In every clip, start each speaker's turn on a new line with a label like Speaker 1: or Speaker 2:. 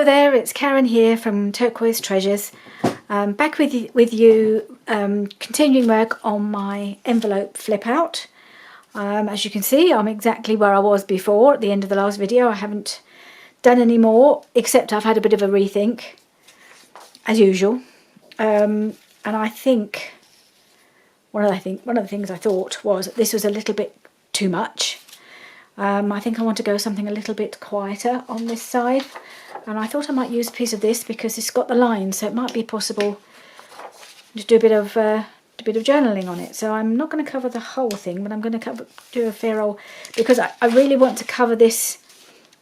Speaker 1: Hello there, it's Karen here from Turquoise Treasures. Back with you, continuing work on my envelope flip out. As you can see, I'm exactly where I was before at the end of the last video. I haven't done any more, except I've had a bit of a rethink, as usual. And I think one of the things I thought was this was a little bit too much. I think I want to go something a little bit quieter on this side, and I thought I might use a piece of this because it's got the lines, so it might be possible to do a bit of journaling on it. So I'm not going to cover the whole thing, but I'm going to do a fair old, because I really want to cover this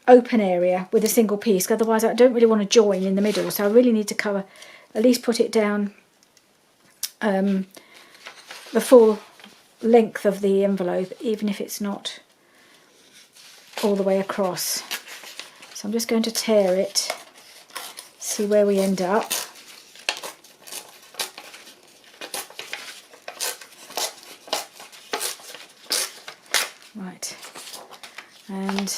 Speaker 1: open area with a single piece. Otherwise, I don't really want to join in the middle. So I really need to cover, at least put it down the full length of the envelope, even if it's not all the way across. So I'm just going to tear it, see where we end up. Right, and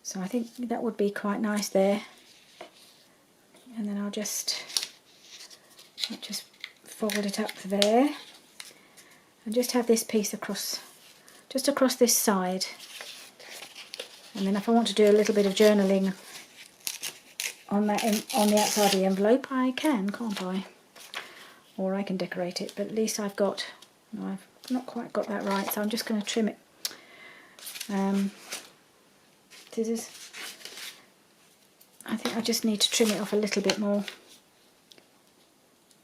Speaker 1: so I think that would be quite nice there, and then I'll just fold it up there and just have this piece across, just across this side. And then if I want to do a little bit of journaling on the outside of the envelope, I can, can't I? Or I can decorate it, but at least I've got, no, I've not quite got that right, so I'm just going to trim it. Scissors. I think I just need to trim it off a little bit more.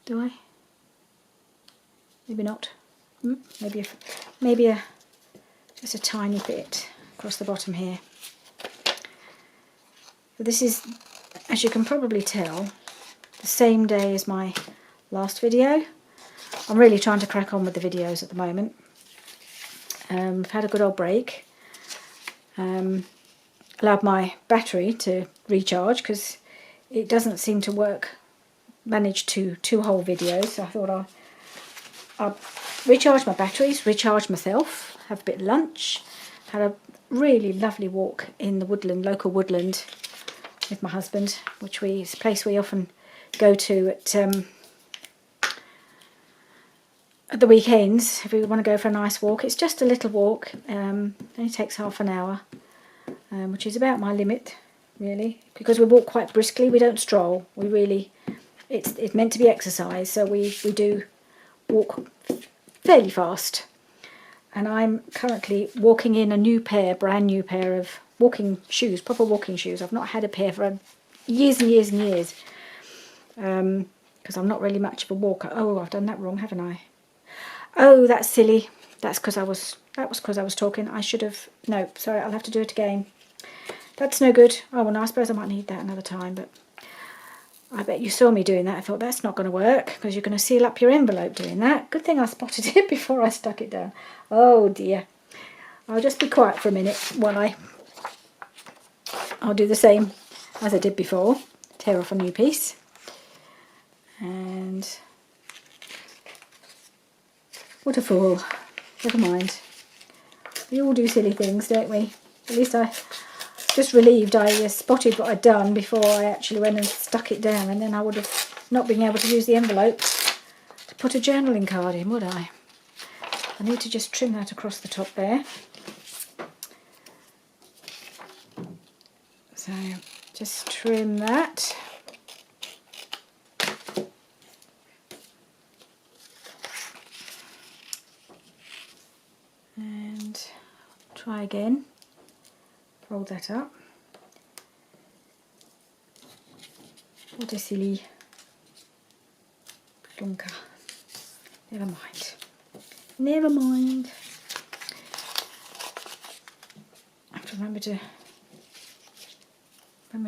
Speaker 1: Do I? Maybe not. Maybe just a tiny bit across the bottom here. So this is, as you can probably tell, the same day as my last video. I'm really trying to crack on with the videos at the moment. I've had a good old break. Allowed my battery to recharge because it doesn't seem to manage two whole videos. So I thought I'll recharge my batteries, recharge myself, have a bit of lunch. Had a really lovely walk in the woodland, local woodland, with my husband, which is a place we often go to at the weekends if we want to go for a nice walk. It's just a little walk, only takes half an hour, which is about my limit, really, because we walk quite briskly. We don't stroll. We really, it's meant to be exercise, so we do walk fairly fast. And I'm currently walking in a brand new pair of walking shoes, proper walking shoes. I've not had a pair for years and years and years, because I'm not really much of a walker. Oh, I've done that wrong, haven't I? Oh, that's silly. That was because I was talking. I should have, no, sorry, I'll have to do it again. That's no good. Oh, well, no, I suppose I might need that another time, but I bet you saw me doing that. I thought that's not going to work because you're going to seal up your envelope doing that. Good thing I spotted it before I stuck it down. Oh dear. I'll just be quiet for a minute while I'll do the same as I did before. Tear off a new piece. And what a fool. Never mind. We all do silly things, don't we? At least I just relieved I spotted what I'd done before I actually went and stuck it down, and then I would have not been able to use the envelope to put a journaling card in, would I? I need to just trim that across the top there. So just trim that. And try again. Fold that up. What a silly plunker. Never mind. Never mind. I have to remember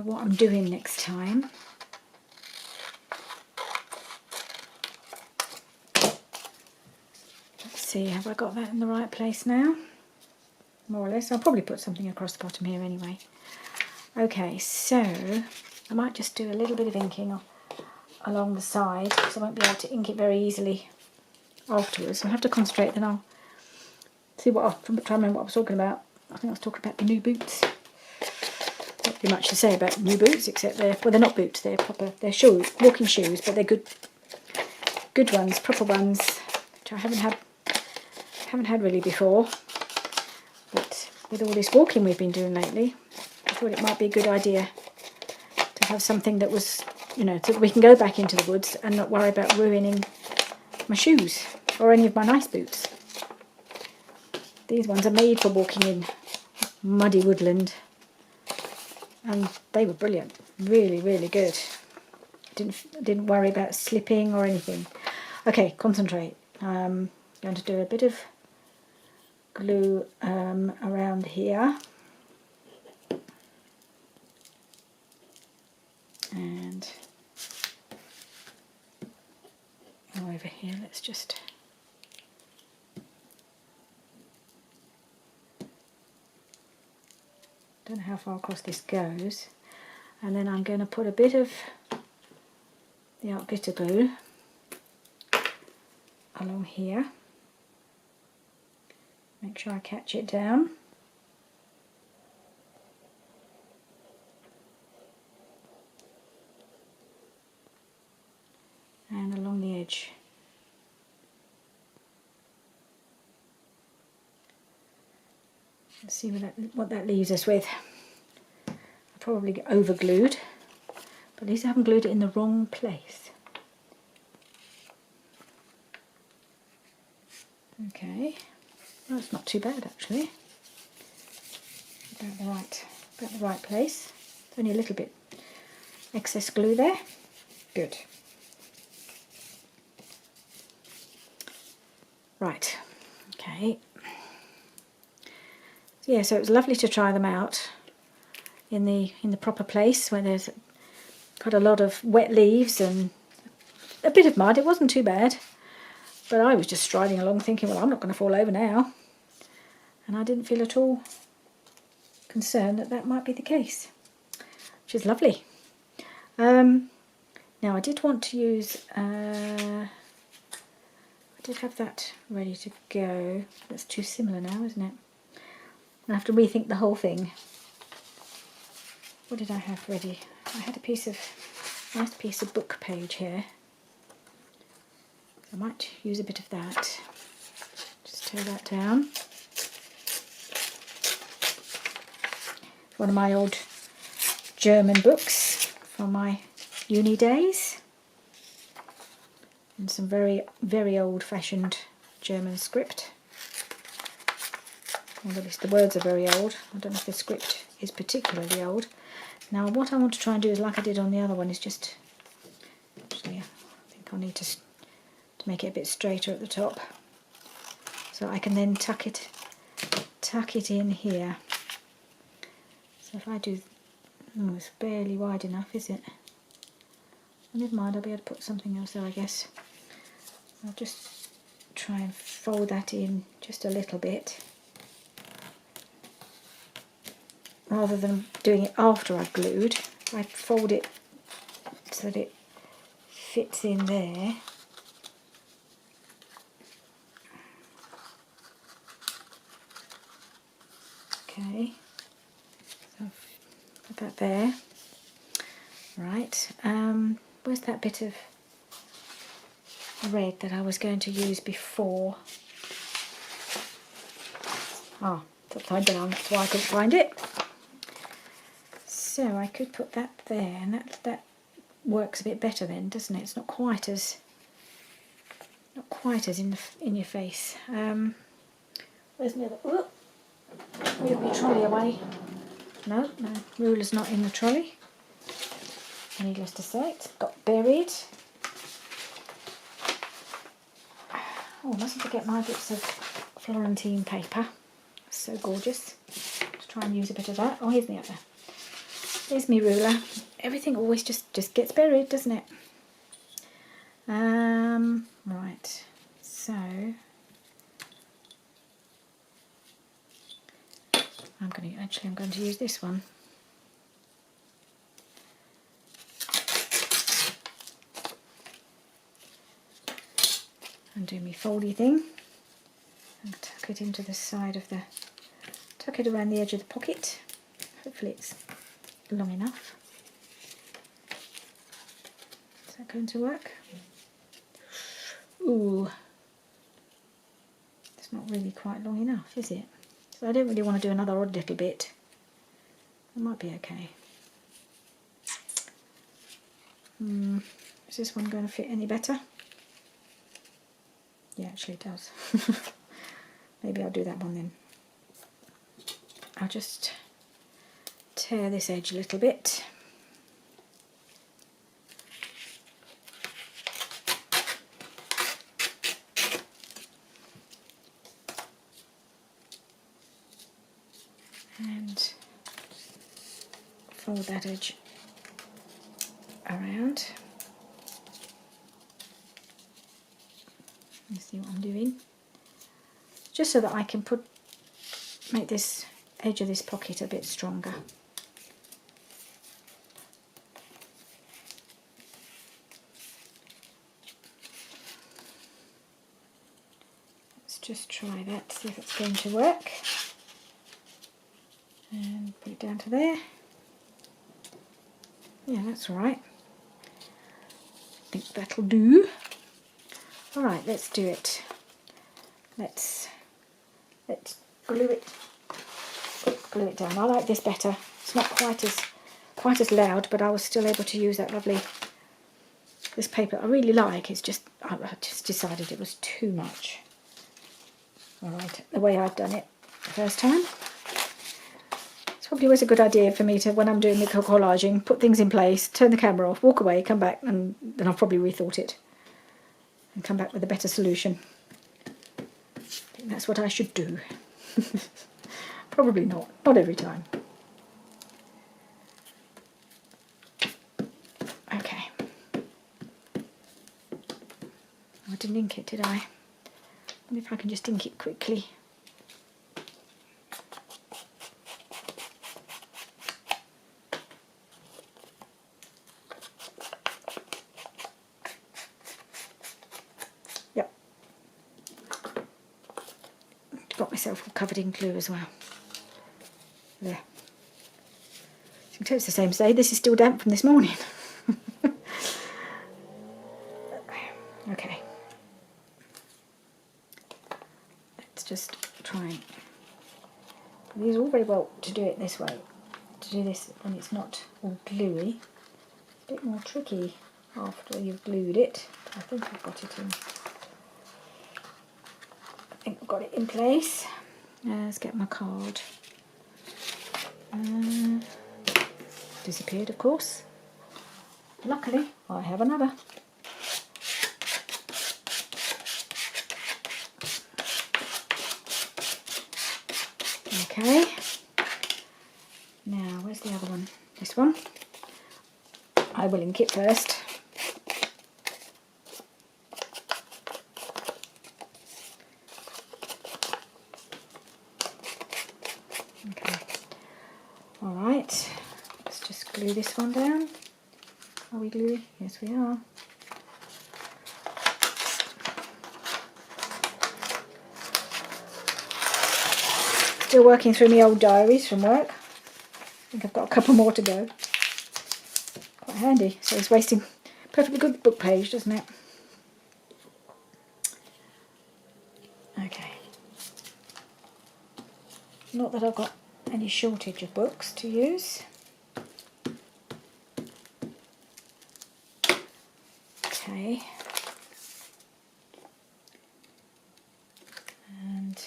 Speaker 1: what I'm doing next time. Let's see, have I got that in the right place now? More or less. I'll probably put something across the bottom here anyway. Okay, so I might just do a little bit of inking along the side because I won't be able to ink it very easily afterwards. I'll have to concentrate, then I'll see try to remember what I was talking about. I think I was talking about the new boots. But Be much to say about new boots, except they're not boots, they're proper, they're shoes, walking shoes, but they're good ones, proper ones, which I haven't had really before. But with all this walking we've been doing lately, I thought it might be a good idea to have something that was, so that we can go back into the woods and not worry about ruining my shoes or any of my nice boots. These ones are made for walking in muddy woodland. And they were brilliant, really, really good. Didn't worry about slipping or anything. Okay, concentrate. I'm going to do a bit of glue around here. And over here, let's just... Don't know how far across this goes, and then I'm going to put a bit of the art glitter glue along here. Make sure I catch it down. And along the edge. Let's see what that leaves us with. I probably over glued, but at least I haven't glued it in the wrong place. Okay, well, that's not too bad actually. About the right place. It's only a little bit excess glue there. Good. Right. Okay. Yeah, so it was lovely to try them out in the proper place where there's quite a lot of wet leaves and a bit of mud. It wasn't too bad, but I was just striding along thinking, well, I'm not going to fall over now, and I didn't feel at all concerned that might be the case, which is lovely. Now I did want to use I did have that ready to go. That's too similar now, isn't it? I have to rethink the whole thing. What did I have ready? I had a nice piece of book page here. I might use a bit of that. Just tear that down. One of my old German books from my uni days. And some very, very old-fashioned German script. Well, at least the words are very old. I don't know if the script is particularly old. Now what I want to try and do is, like I did on the other one, is just... Actually, I think I'll need to make it a bit straighter at the top. So I can then tuck it in here. So if I do... Oh, it's barely wide enough, is it? Well, never mind, I'll be able to put something else there, I guess. I'll just try and fold that in just a little bit. Rather than doing it after I've glued, I fold it so that it fits in there. Okay, so put that there. Right, where's that bit of red that I was going to use before? Oh, it's upside down, that's why I couldn't find it. So I could put that there, and that works a bit better then, doesn't it? It's not quite as in your face. Where's my other? Oh, move my trolley away. No, ruler's not in the trolley. Needless to say, it's got buried. Oh, I mustn't forget my bits of Florentine paper. So gorgeous. Let's try and use a bit of that. Oh, here's the other. Here's my ruler. Everything always just gets buried, doesn't it? Right. So I'm going to use this one. And do my foldy thing and tuck it into the side of tuck it around the edge of the pocket. Hopefully it's long enough. Is that going to work? Ooh, it's not really quite long enough, is it? So I don't really want to do another odd little bit. It might be okay. Is this one going to fit any better? Yeah, actually it does. Maybe I'll do that one then. I'll just tear this edge a little bit. And fold that edge around. You see what I'm doing? Just so that I can make this edge of this pocket a bit stronger. Let's just try that, see if it's going to work. And put it down to there. Yeah, that's all right. I think that'll do. All right, let's do it. Let's glue it down. I like this better. It's not quite as loud, but I was still able to use that lovely this paper I really like. It's just I just decided it was too much. All right, the way I'd done it the first time. It's probably always a good idea for me to, when I'm doing the collaging, put things in place, turn the camera off, walk away, come back, and then I've probably rethought it and come back with a better solution. I think that's what I should do. Probably not every time. Okay. I didn't ink it, did I? Maybe if I can just ink it quickly. Yep. Got myself all covered in glue as well. There. You can tell it's the same today. This is still damp from this morning. Okay. Let's just try and... These are all very well to do it this way. To do this when it's not all gluey. It's a bit more tricky after you've glued it. But I think I've got it in. I think I've got it in place. Let's get my card. Disappeared, of course. Luckily, I have another. Okay. Now, where's the other one? This one. I will ink it first. Okay. All right. Let's just glue this one down. Are we gluing? Yes, we are. Still working through my old diaries from work. I think I've got a couple more to go. Quite handy. So it's wasting perfectly good book page, doesn't it? Okay. Not that I've got any shortage of books to use. Okay. And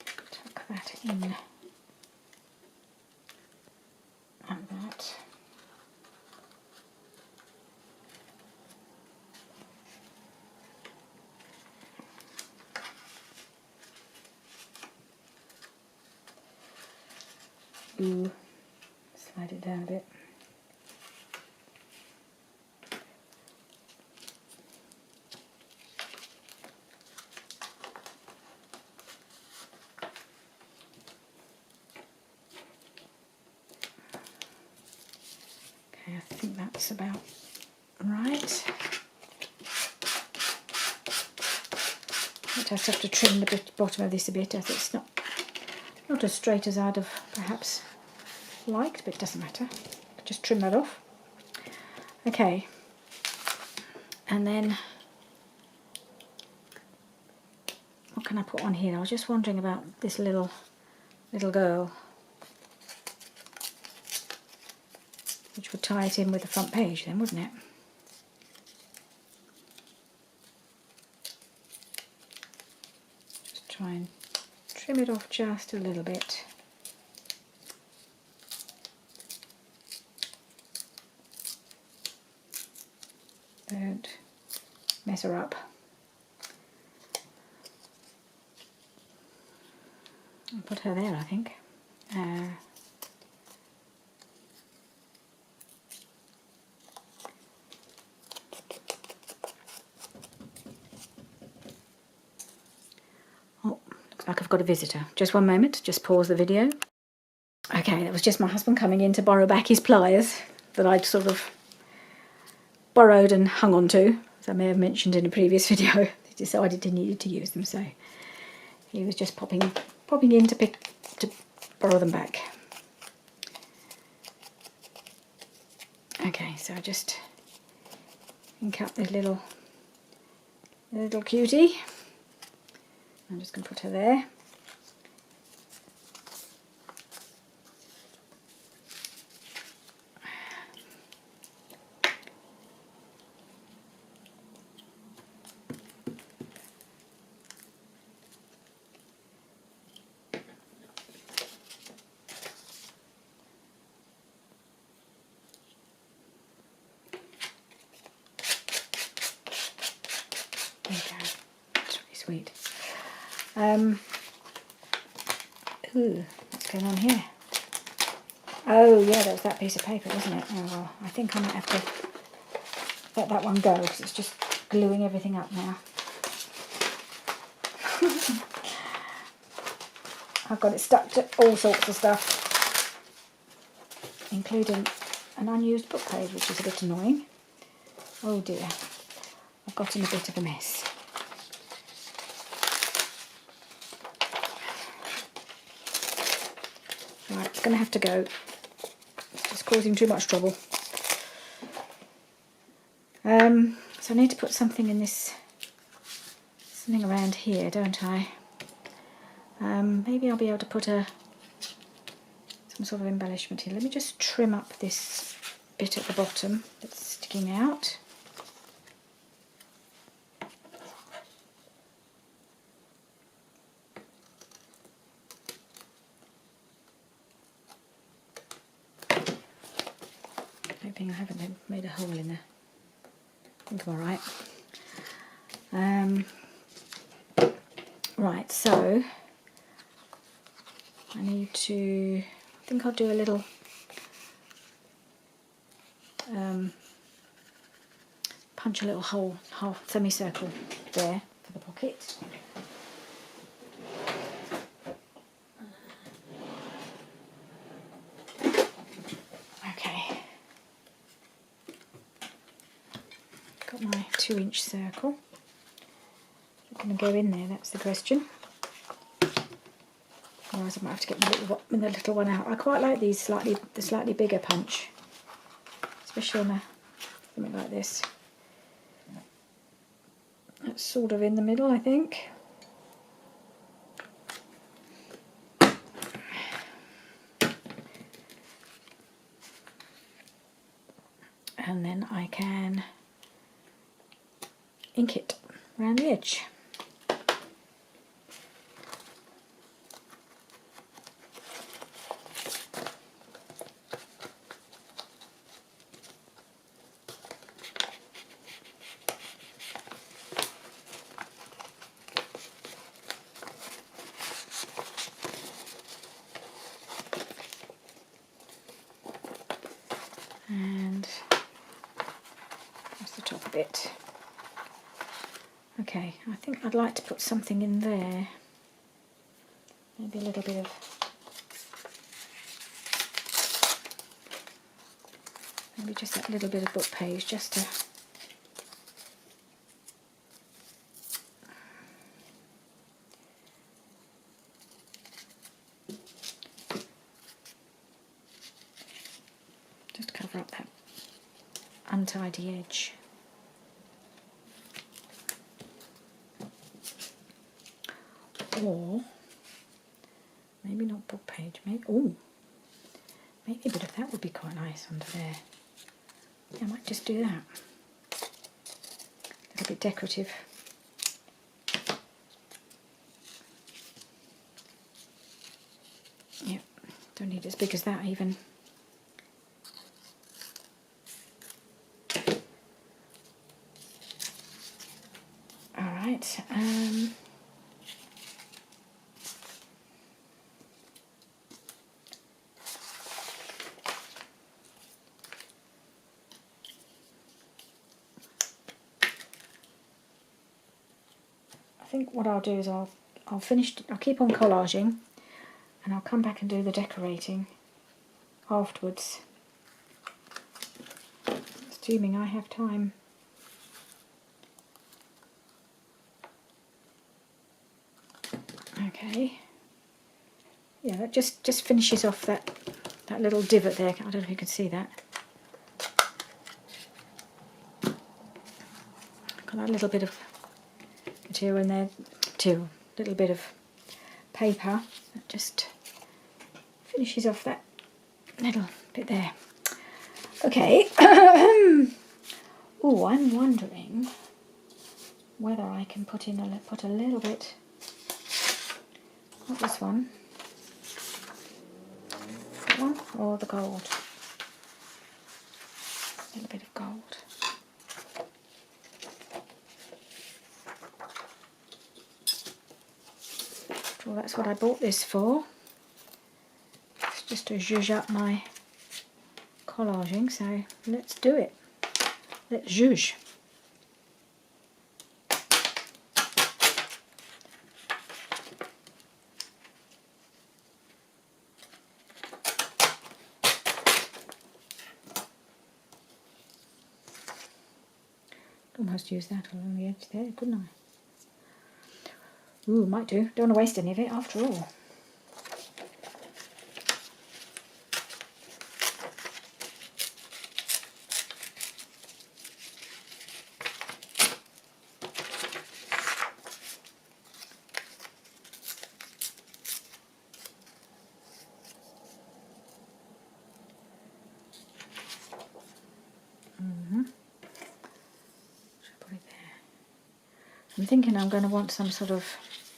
Speaker 1: tuck that in like that. Ooh, slide it down a bit. Okay, I think that's about right. I just have to trim the bottom of this a bit as it's not Not as straight as I'd have perhaps liked, but it doesn't matter. Just trim that off. Okay, and then what can I put on here? I was just wondering about this little girl, which would tie it in with the front page then, wouldn't it? Just try and trim it off just a little bit. Don't mess her up. I'll put her there, I think. Oh, looks like I've got a visitor. Just one moment, just pause the video. Okay, that was just my husband coming in to borrow back his pliers that I'd sort of borrowed and hung on to, as I may have mentioned in a previous video. He decided he needed to use them, so he was just popping in to borrow them back. Okay, so I just ink up this little cutie. I'm just going to put her there. There you go. That's really sweet. Ooh, what's going on here? Oh yeah, that was that piece of paper, wasn't it? Oh well, I think I might have to let that one go because it's just gluing everything up now. I've got it stuck to all sorts of stuff, including an unused book page, which is a bit annoying. Oh dear, I've got in a bit of a mess. Right, it's going to have to go. It's just causing too much trouble. So I need to put something in this, something around here, don't I? Maybe I'll be able to put some sort of embellishment here. Let me just trim up this bit at the bottom that's sticking out. Hoping I haven't made a hole in there. I think I'm alright. Right, so I need to, I think I'll do a little punch a little hole, half semicircle there for the pocket. Okay, got my 2-inch circle. Is it going to go in there? That's the question. Otherwise I might have to get the little one out. I quite like these the slightly bigger punch, especially on something like this. That's sort of in the middle, I think. And then I can ink it around the edge. And that's the top bit. Okay, I think I'd like to put something in there. Maybe a little bit of just that little bit of book page, just to untidy edge. Or maybe not book page, maybe maybe a bit of that would be quite nice under there. Yeah, I might just do that. A little bit decorative. Yeah, don't need as big as that even. Alright, I think what I'll do is I'll keep on collaging, and I'll come back and do the decorating afterwards, assuming I have time. Okay, yeah, that just finishes off that little divot there. I don't know if you can see that. Got that little bit of material in there, little bit of paper that just finishes off that little bit there. Okay. Oh, I'm wondering whether I can put a little bit, not this one, that one, or the gold. A little bit of gold. Well, that's what I bought this for. It's just to zhuzh up my collaging, so let's do it. Let's zhuzh. Almost use that along the edge there, couldn't I? Ooh, might do. Don't want to waste any of it after all. I'm thinking I'm going to want some sort of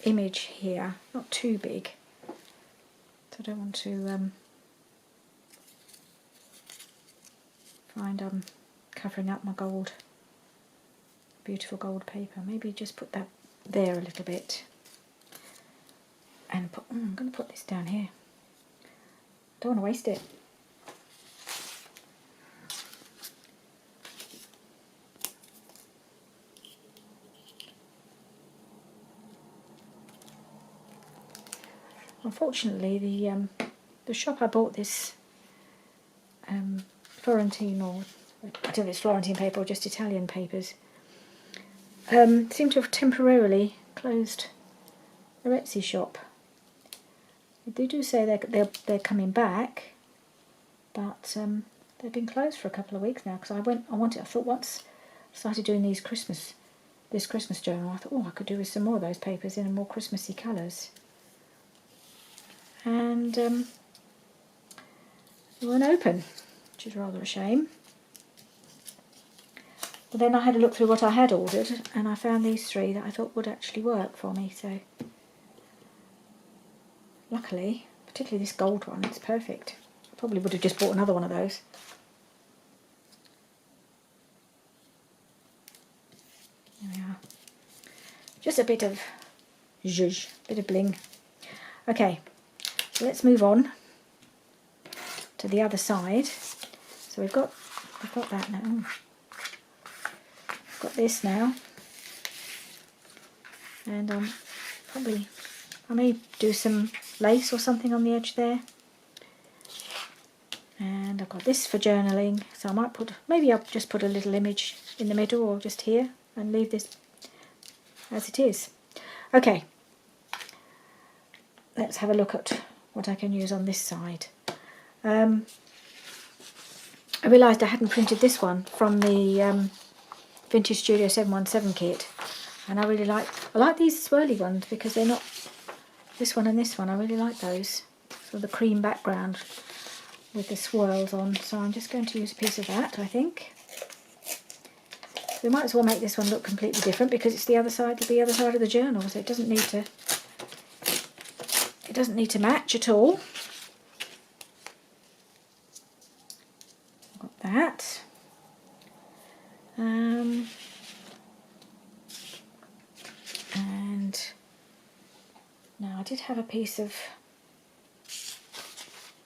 Speaker 1: image here, not too big. So I don't want to find I'm covering up my gold, beautiful gold paper. Maybe just put that there a little bit. And put, I'm going to put this down here. Don't want to waste it. Unfortunately, the shop I bought this Florentine, or I don't know if it's Florentine paper or just Italian papers, seem to have temporarily closed their Etsy shop. They do say they're coming back, but they've been closed for a couple of weeks now. Because I thought once I started doing this Christmas journal, I thought, oh, I could do with some more of those papers in more Christmassy colours. And they weren't open, which is rather a shame. But then I had a look through what I had ordered, and I found these three that I thought would actually work for me. So luckily, particularly this gold one, it's perfect. I probably would have just bought another one of those. There we are. Just a bit of zhuzh, bit of bling. Okay. So let's move on to the other side. So we've got that now. We've got this now, and I may do some lace or something on the edge there. And I've got this for journaling, so I might maybe I'll just put a little image in the middle or just here and leave this as it is. Okay, let's have a look at what I can use on this side. I realised I hadn't printed this one from the Vintage Studio 717 kit, and I like these swirly ones because they're not, this one and this one, I really like those. So the cream background with the swirls on, so I'm just going to use a piece of that, I think. We might as well make this one look completely different because it's the other side of the journal, so it doesn't need to match at all. Got that. And now I did have a piece of,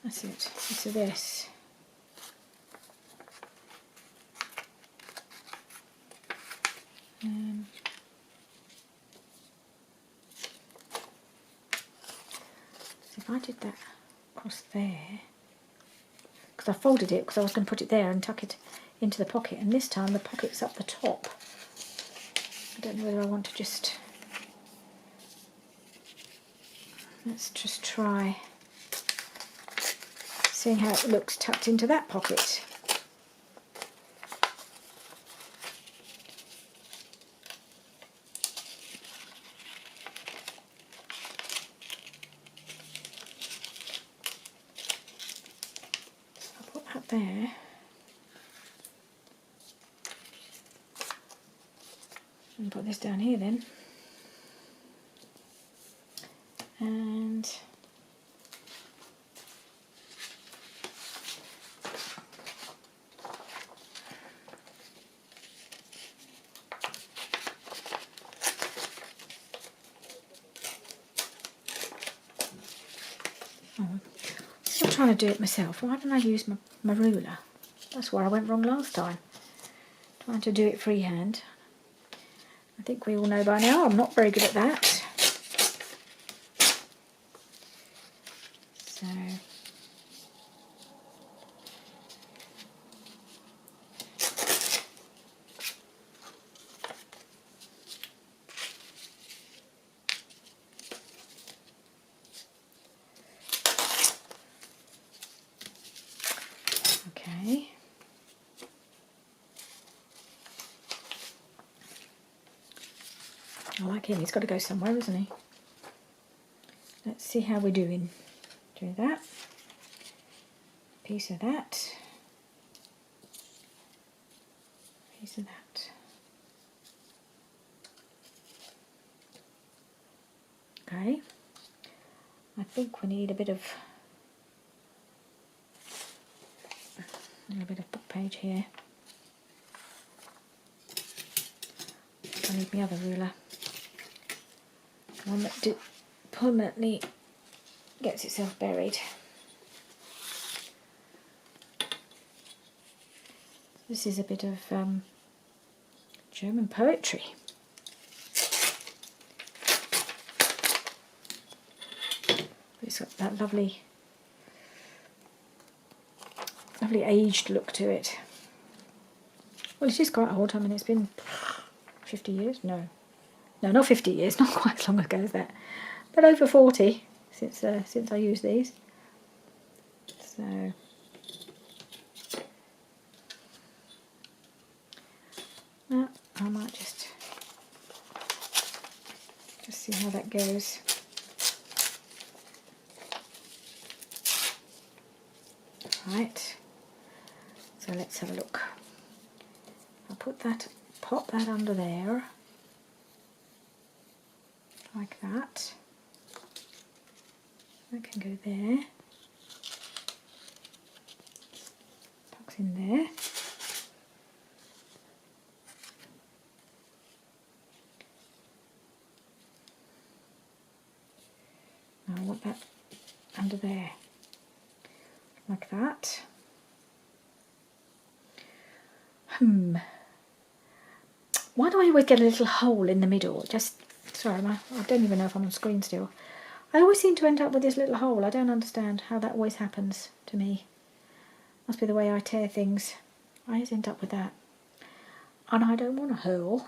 Speaker 1: that's it, piece of this. So if I did that across there, because I folded it because I was going to put it there and tuck it into the pocket, and this time the pocket's up the top. I don't know whether I want to just, let's just try seeing how it looks tucked into that pocket. I'll put that there. And put this down here then. And I'm still trying to do it myself. Why didn't I use my ruler? That's where I went wrong last time. Trying to do it freehand. I think we all know by now I'm not very good at that. So okay. I like him, he's got to go somewhere, isn't he? Let's see how we're doing. Do that. Piece of that. Piece of that. Okay. I think we need a little bit of book page here. I need my other ruler. One that permanently gets itself buried. This is a bit of German poetry. It's got that lovely aged look to it. Well, it is quite old. I mean, it's been 50 years? No, not 50 years, not quite as long ago as that, but over 40 since I used these. So I might just see how that goes. Right, so let's have a look. I'll pop that under there, like that. That can go there. Tucks in there. Now I want that under there, like that. Why do I always get a little hole in the middle? Sorry, I don't even know if I'm on screen still. I always seem to end up with this little hole. I don't understand how that always happens to me. Must be the way I tear things. I always end up with that. And I don't want a hole.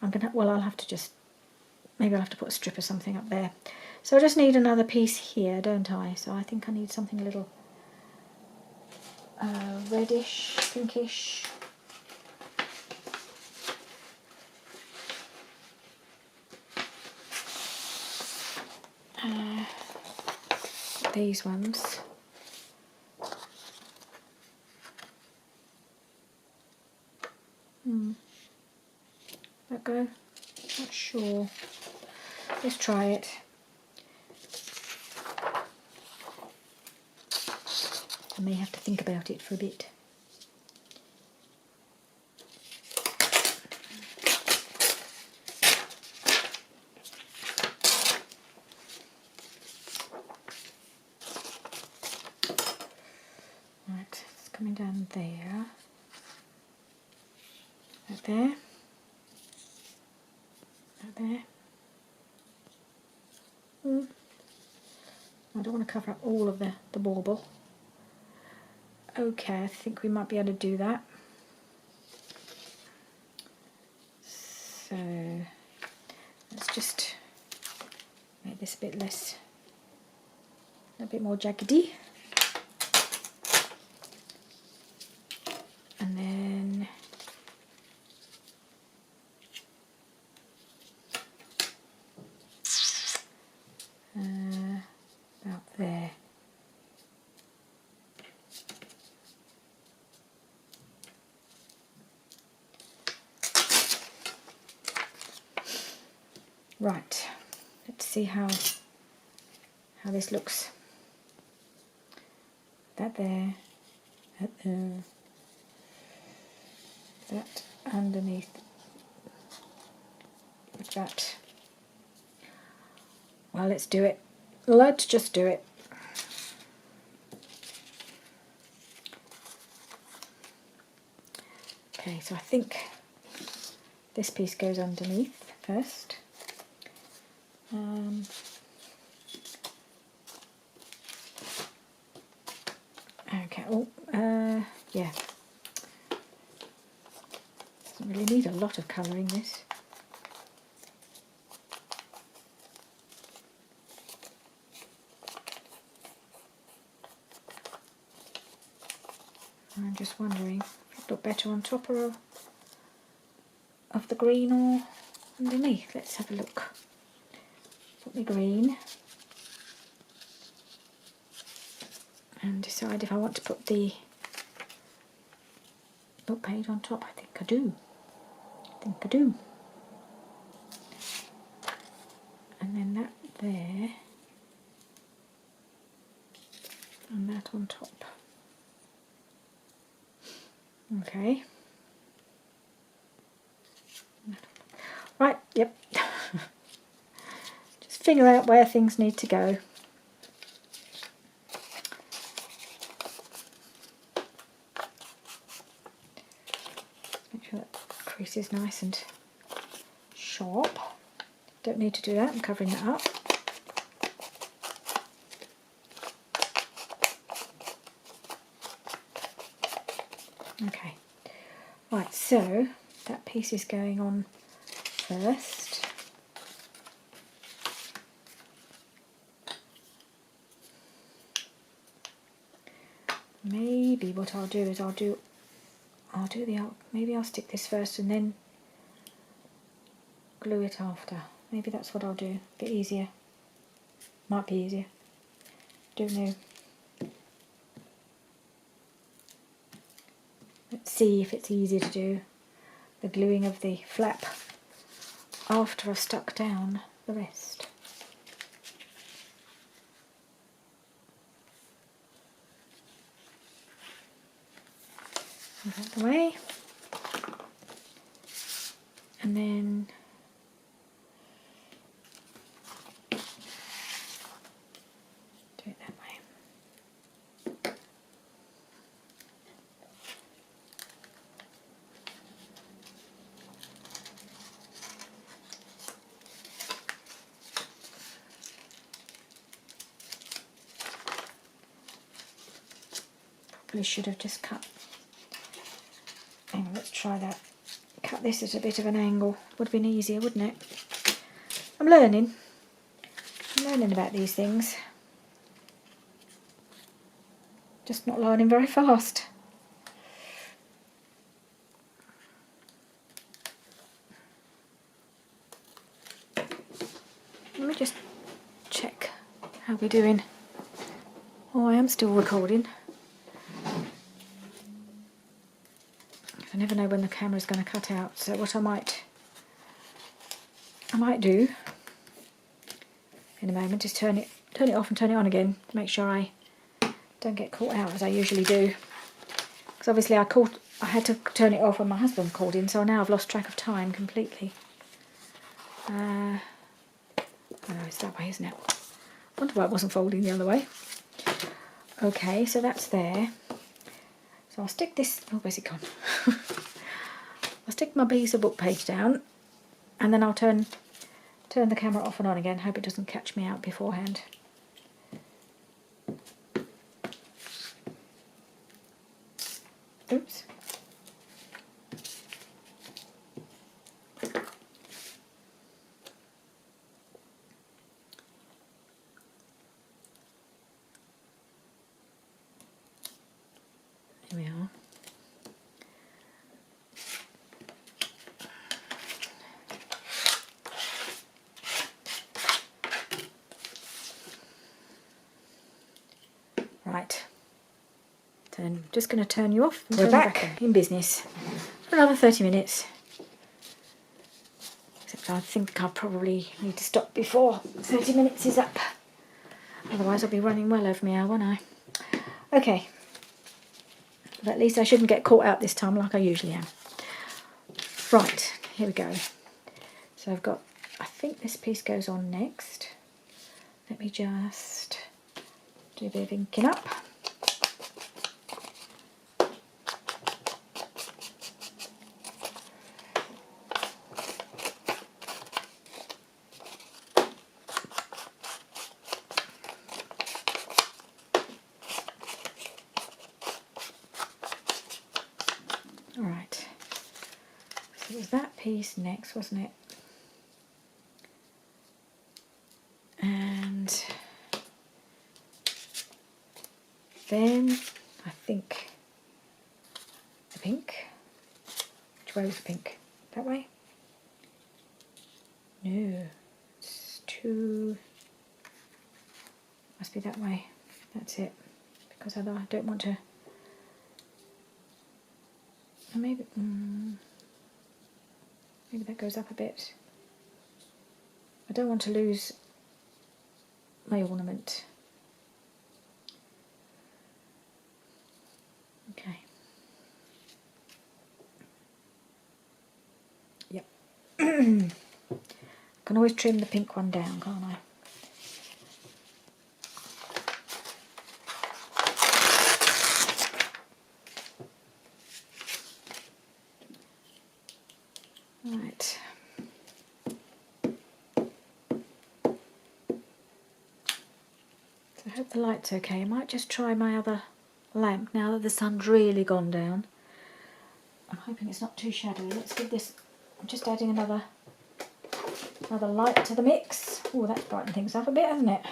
Speaker 1: I'll have to maybe I'll have to put a strip or something up there. So I just need another piece here, don't I? So I think I need something a reddish, pinkish. These ones. That go? Not sure. Let's try it. I may have to think about it for a bit. Right, it's coming down there. That there. That there. I don't want to cover up all of the bauble. Okay, I think we might be able to do that. So let's just make this a bit less, a bit more jaggedy. And then about there. Right, let's see how this looks. That there, that there, that underneath, with that. Well, let's do it. Let's just do it. Okay, so I think this piece goes underneath first. Okay, yeah. Doesn't really need a lot of colouring, this. I'm just wondering if it look better on top or of the green or underneath. Let's have a look. Put the green and decide if I want to put the book page on top. I think I do. And then that there and that on top. Okay. Right, yep. Just figure out where things need to go. Make sure that crease is nice and sharp. Don't need to do that, I'm covering that up. Okay, right, so that piece is going on first. Maybe what I'll do is maybe I'll stick this first and then glue it after. Maybe that's what I'll do. A bit easier. Might be easier. Don't know. Let's see if it's easier to do the gluing of the flap after I've stuck down the rest. Move out the way. And then do it that way. Probably should have just cut. Hang on, let's try that. Cut this at a bit of an angle. Would have been easier, wouldn't it? I'm learning about these things. just not learning very fast. Let me just check how we're doing. Oh, I am still recording. I never know when the camera's going to cut out, so what I might do in a moment is turn it off and turn it on again to make sure I don't get caught out as I usually do. Because obviously I had to turn it off when my husband called in, so now I've lost track of time completely. Oh no, it's that way, isn't it? I wonder why it wasn't folding the other way. Okay, so that's there. So I'll stick this, oh, where's it gone? I'll stick my piece of book page down, and then I'll turn the camera off and on again. Hope it doesn't catch me out beforehand. Oops. Here we are. Right. So I'm just going to turn you off. We're back in business for another 30 minutes. Except I think I probably need to stop before 30 minutes is up. Otherwise I'll be running well over my hour, won't I? Okay. But at least I shouldn't get caught out this time like I usually am. Right, here we go. So I've got, I think this piece goes on next. Let me just do a bit of inking up. Alright, so it was that piece next, wasn't it? And then I think the pink. Which way was the pink? That way? No, it's too, must be that way. That's it, because I don't want to. Maybe that goes up a bit. I don't want to lose my ornament. Okay. Yep. I can always trim the pink one down, can't I? Right. So I hope the light's okay. I might just try my other lamp now that the sun's really gone down. I'm hoping it's not too shadowy. Let's give this, I'm just adding another light to the mix. Oh, that's brightened things up a bit, hasn't it?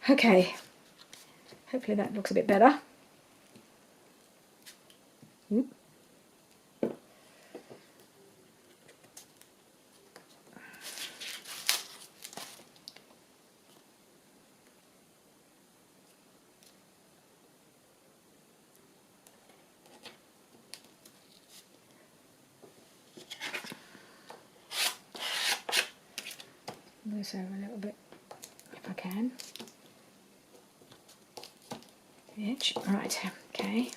Speaker 1: Okay. Hopefully that looks a bit better. Oop. This over a little bit if I can. The edge. Right, okay.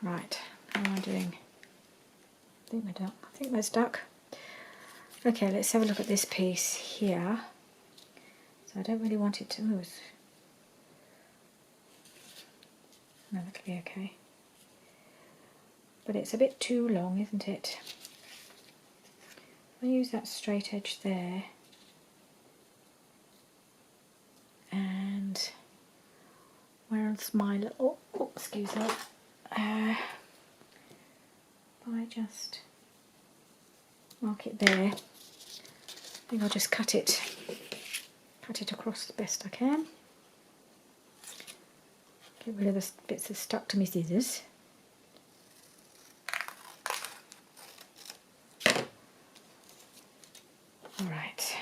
Speaker 1: Right, how am I doing? I think they're stuck. Okay, let's have a look at this piece here. So I don't really want it to move. No, that'll be okay. But it's a bit too long, isn't it? I'll use that straight edge there. And where's my little, oh, excuse me. I just mark it there. I think I'll just cut it across the best I can. Get rid of the bits that stuck to my scissors. All right.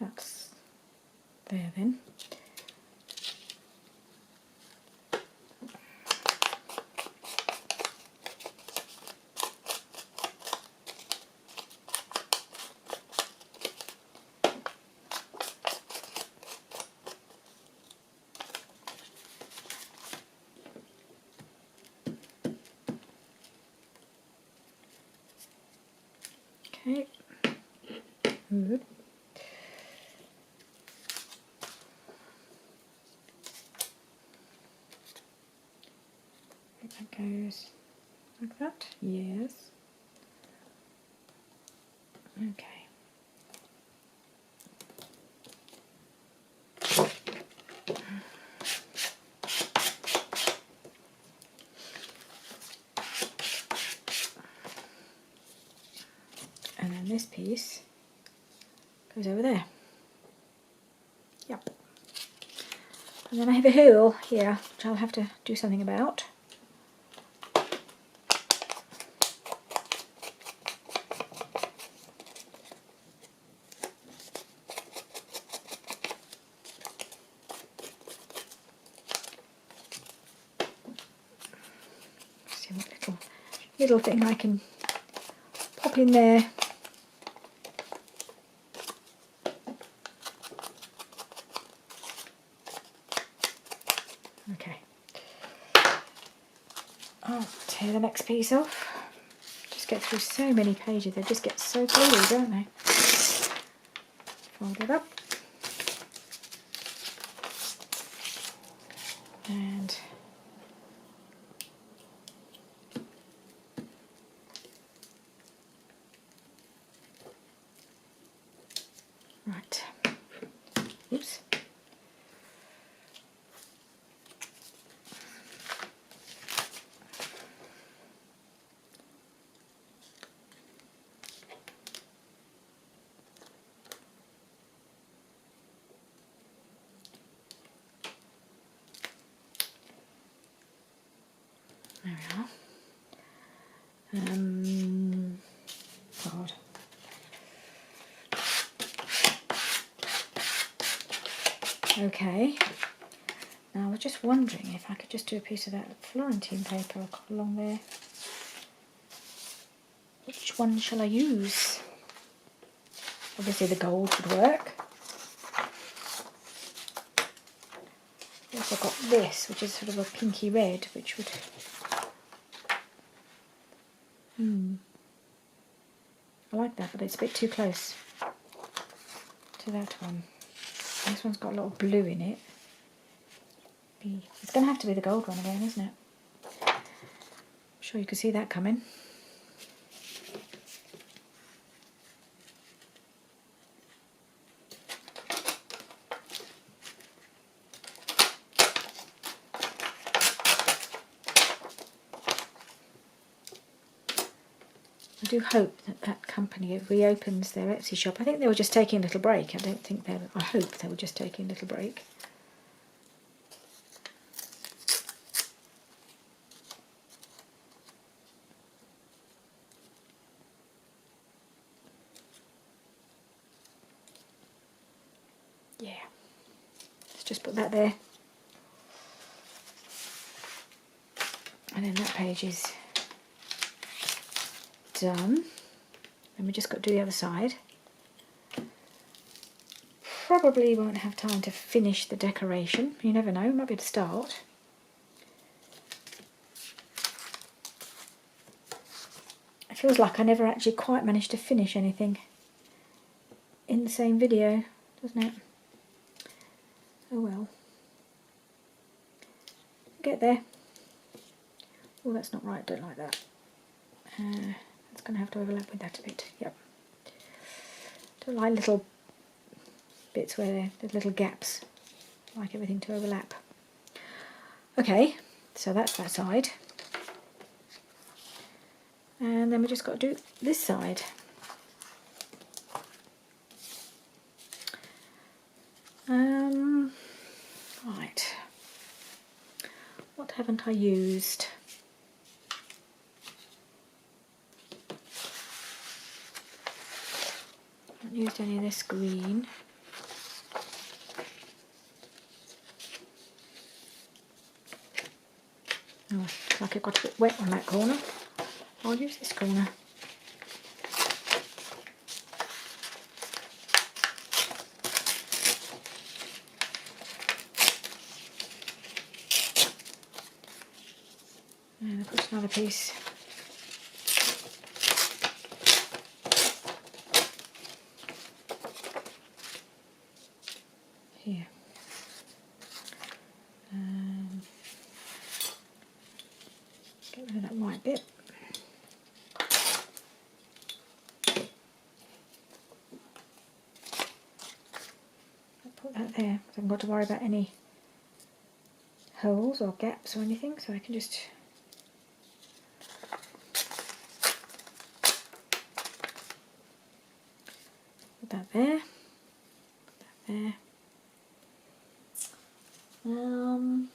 Speaker 1: That's there then. Okay. Good. That goes like that. Yes. Okay. And then this piece goes over there. Yep. And then I have a hole here, which I'll have to do something about. See what little thing I can pop in there. Okay. I'll tear the next piece off. Just get through so many pages, they just get so blurry, don't they? Fold it up. And right. Oops. There we are. God. Okay. Now I was just wondering if I could just do a piece of that Florentine paper along there. Which one shall I use? Obviously the gold would work. I've also got this, which is sort of a pinky red, which would... I like that, but it's a bit too close to that one. This one's got a lot of blue in it. It's going to have to be the gold one again, isn't it? I'm sure you can see that coming. I do hope that company reopens their Etsy shop. I think they were just taking a little break. I hope they were just taking a little break. Yeah. Let's just put that there. And then that page is done. Then we just got to do the other side. Probably won't have time to finish the decoration. You never know, might be able to start. It feels like I never actually quite managed to finish anything in the same video, doesn't it? Oh well. Get there. Oh, that's not right, don't like that. It's going to have to overlap with that a bit, yep. Don't like little bits where there's little gaps. I like everything to overlap. Okay, so that's that side. And then we just got to do this side. Right. What haven't I used? I haven't used any of this green. Oh, looks like it got a bit wet on that corner. I'll use this corner. And I'll put another piece here. Get rid of that white bit. I'll put that there, so I haven't got to worry about any holes or gaps or anything, so I can just put that there, put that there. Oh,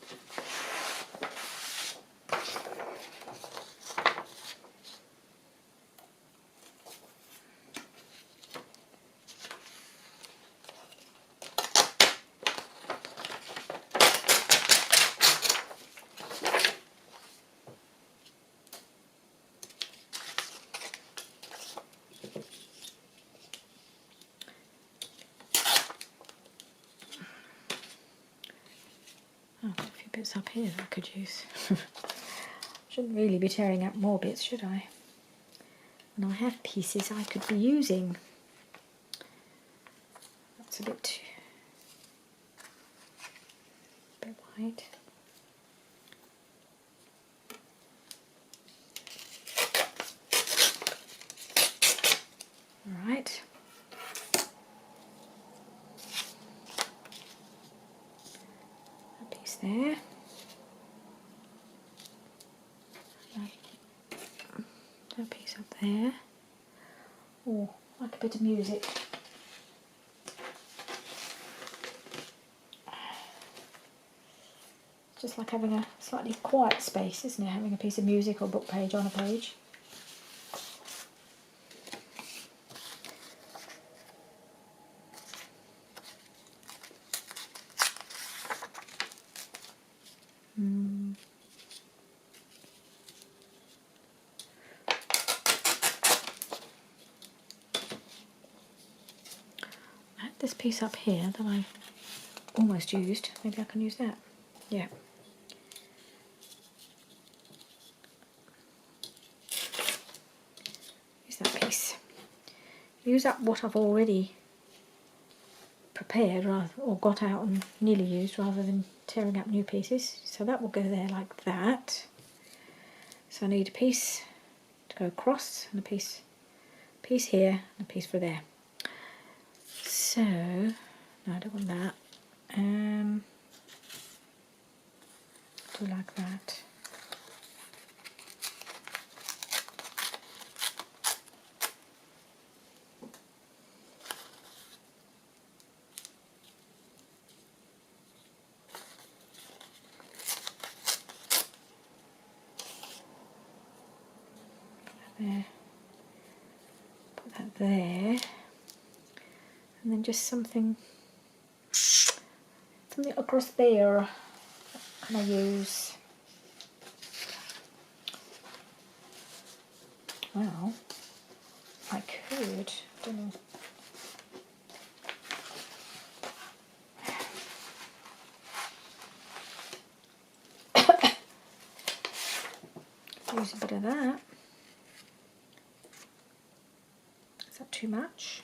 Speaker 1: a few bits up here that I could use. Shouldn't really be tearing up more bits, should I? And I have pieces I could be using. That's a bit white. All right. A piece there. A piece up there. Oh, like a bit of music. Just like having a slightly quiet space, isn't it? Having a piece of music or book page on a page. I had this piece up here that I almost used. Maybe I can use that. Yeah. Use that piece. Use up what I've already prepared or got out and nearly used rather than tearing up new pieces. So that will go there like that. So I need a piece to go across and a piece here and a piece for there. So, no, I don't want that. Do like that. There. Put that there. And then just something across there. What can I use? Well, I could, I don't know. Use a bit of that. Is that too much?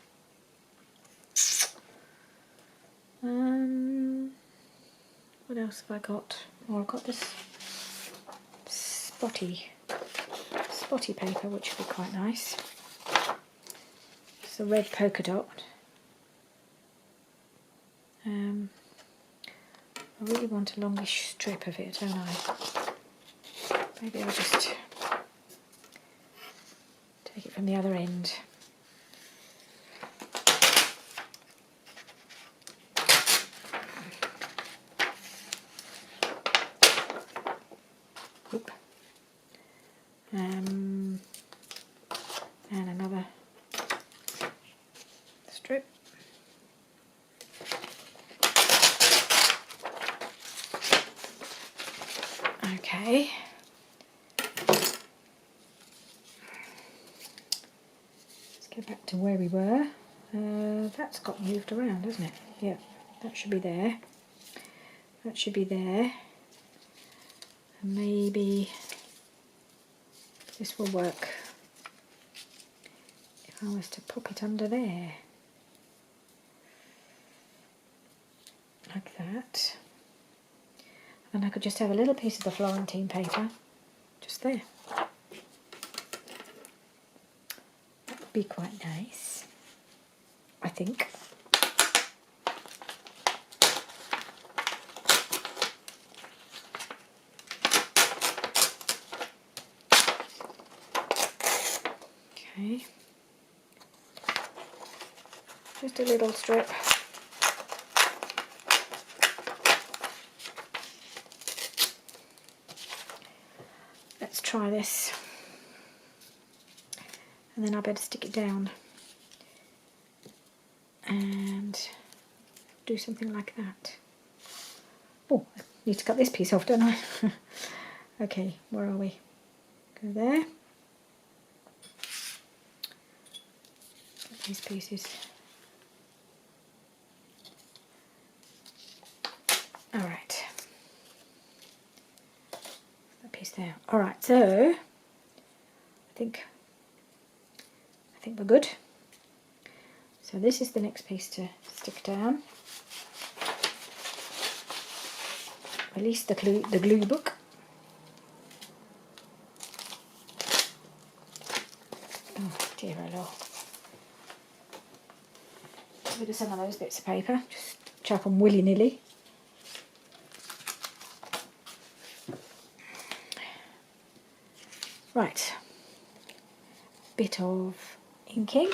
Speaker 1: What else have I got? Oh, I've got this spotty paper, which would be quite nice. It's a red polka dot. I really want a longish strip of it, don't I? Maybe I'll just from the other end. Oop. And another strip. Okay. Let's go back to where we were. That's got moved around, hasn't it? Yeah, that should be there. That should be there. And maybe this will work if I was to pop it under there. Like that. And I could just have a little piece of the Florentine paper just there. That would be quite nice, I think. Okay. Just a little strip. Let's try this. And then I better stick it down and do something like that. Oh, I need to cut this piece off, don't I? Okay, where are we? Go there. Cut these pieces. All right. That piece there. All right, so I think we're good. So this is the next piece to stick down. Release the glue book. Oh dear oh Lord. Get rid of some of those bits of paper. Just chuck them willy-nilly. Right. Bit of inking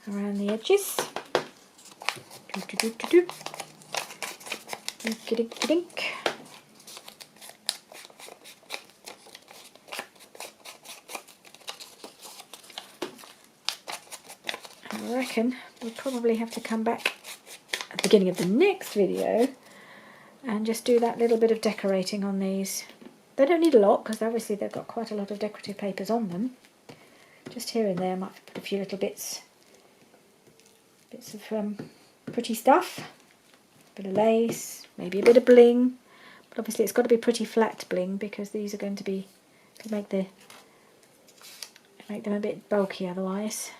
Speaker 1: around the edges. Dink. I reckon we'll probably have to come back at the beginning of the next video and just do that little bit of decorating on these. They don't need a lot because obviously they've got quite a lot of decorative papers on them. Just here and there I might put a few little bits of pretty stuff, a bit of lace, maybe a bit of bling, but obviously it's got to be pretty flat bling because these are going to be make them a bit bulky otherwise.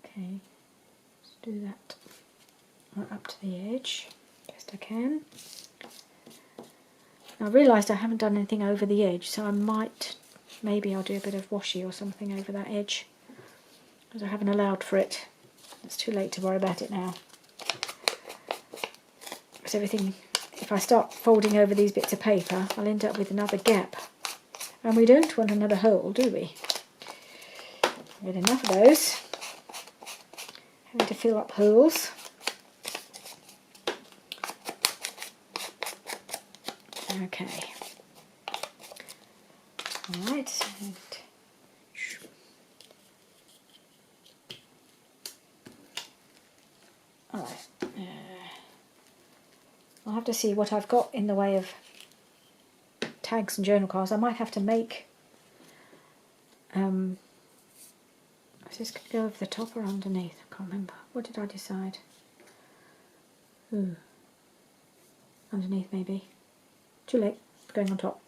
Speaker 1: Okay, let's do that right up to the edge best I can. Now I realised I haven't done anything over the edge, so maybe I'll do a bit of washi or something over that edge because I haven't allowed for it. It's too late to worry about it now. Because if I start folding over these bits of paper, I'll end up with another gap. And we don't want another hole, do we? I've had enough of those. Having to fill up holes. Okay. Alright. Alright. I'll have to see what I've got in the way of tags and journal cards. I might have to make is this going to go over the top or underneath? I can't remember. What did I decide? Ooh. Underneath maybe. Too late. Going on top.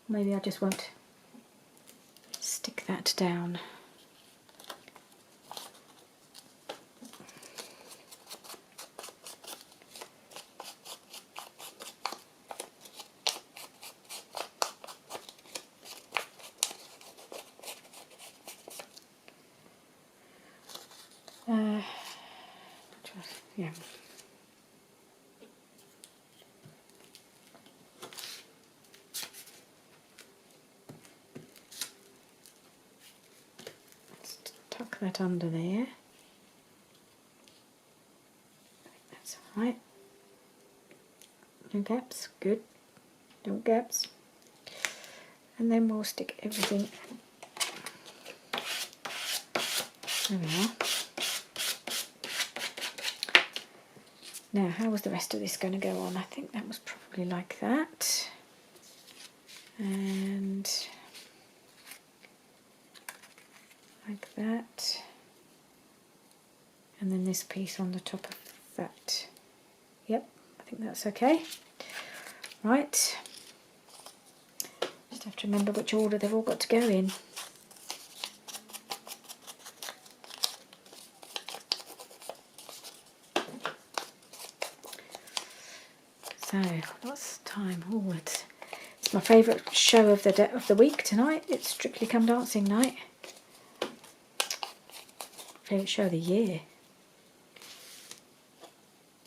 Speaker 1: Maybe I just won't stick that down. Yeah. Let's tuck that under there. I think that's all right. No gaps, good. No gaps. And then we'll stick everything. There we are. Now, how was the rest of this going to go on? I think that was probably like that. And like that. And then this piece on the top of that. Yep, I think that's okay. Right. Just have to remember which order they've all got to go in. So, what's the time? Oh, it's my favourite show of the week tonight. It's Strictly Come Dancing night. Favourite show of the year.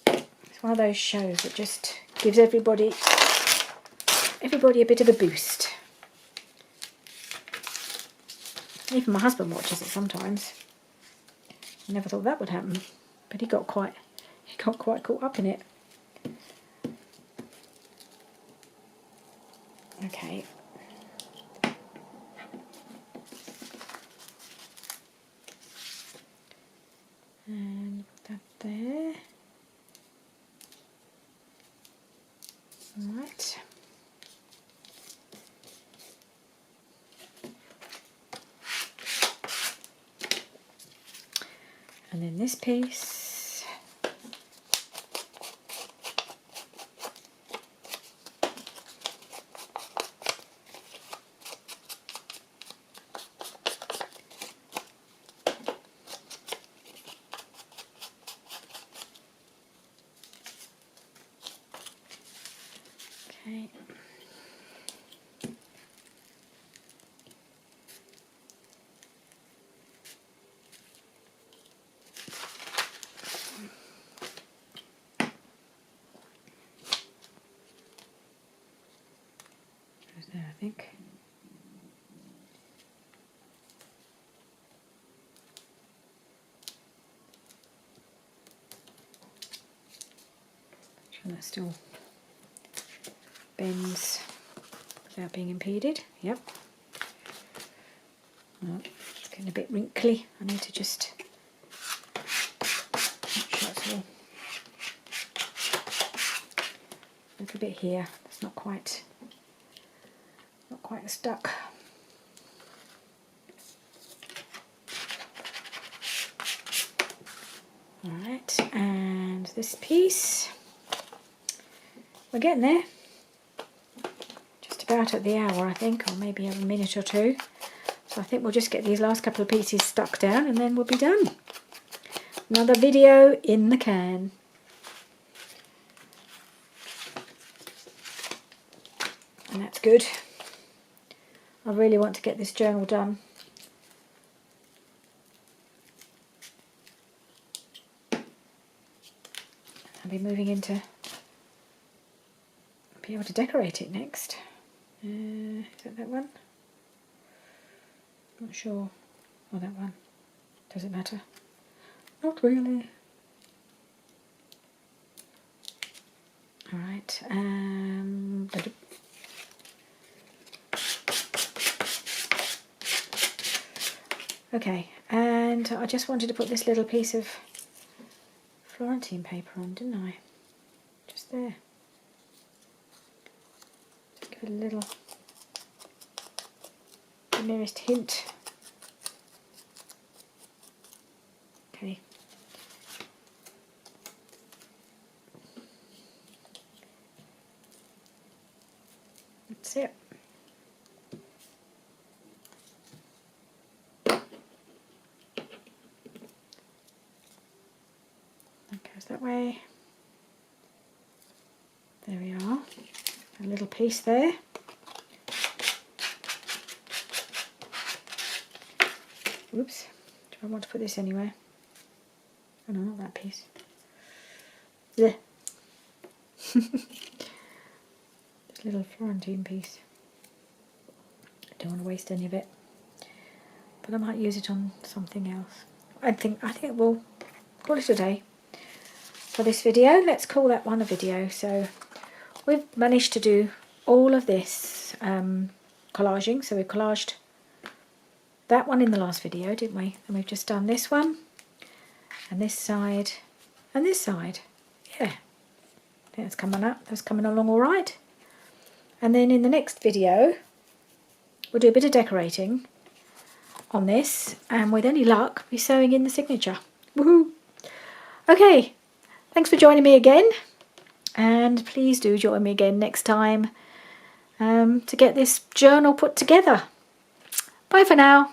Speaker 1: It's one of those shows that just gives everybody a bit of a boost. Even my husband watches it sometimes. I never thought that would happen, but he got quite caught up in it. Okay. And put that there. Right. And then this piece. Okay. There, I think. Sure that still bends without being impeded. Yep. Oh, it's getting a bit wrinkly. I need to just make sure it's all a little bit here. It's not quite stuck. Alright, and this piece, we're getting there. Just about at the hour, I think, or maybe a minute or two. So I think we'll just get these last couple of pieces stuck down and then we'll be done. Another video in the can. And that's good. I really want to get this journal done. I'll be moving into, be able to decorate it next. Is that one? Not sure. Oh, that one. Does it matter? Not really. Alright, okay, and I just wanted to put this little piece of Florentine paper on, didn't I? Just there. Just give it a little, the merest hint. Okay. That's it. That goes that way. There we are. A little piece there. Oops. Do I want to put this anywhere? Oh no, not that piece. Blech. This little Florentine piece. Don't want to waste any of it, but I might use it on something else. I think we'll call it a day for this video. Let's call that one a video. So we've managed to do all of this collaging. So we collaged that one in the last video, didn't we? And we've just done this one and this side and this side. Yeah, I think that's coming up. That's coming along all right. And then in the next video we'll do a bit of decorating on this, and with any luck be sewing in the signature. Woohoo! Okay, thanks for joining me again, and please do join me again next time to get this journal put together. Bye for now.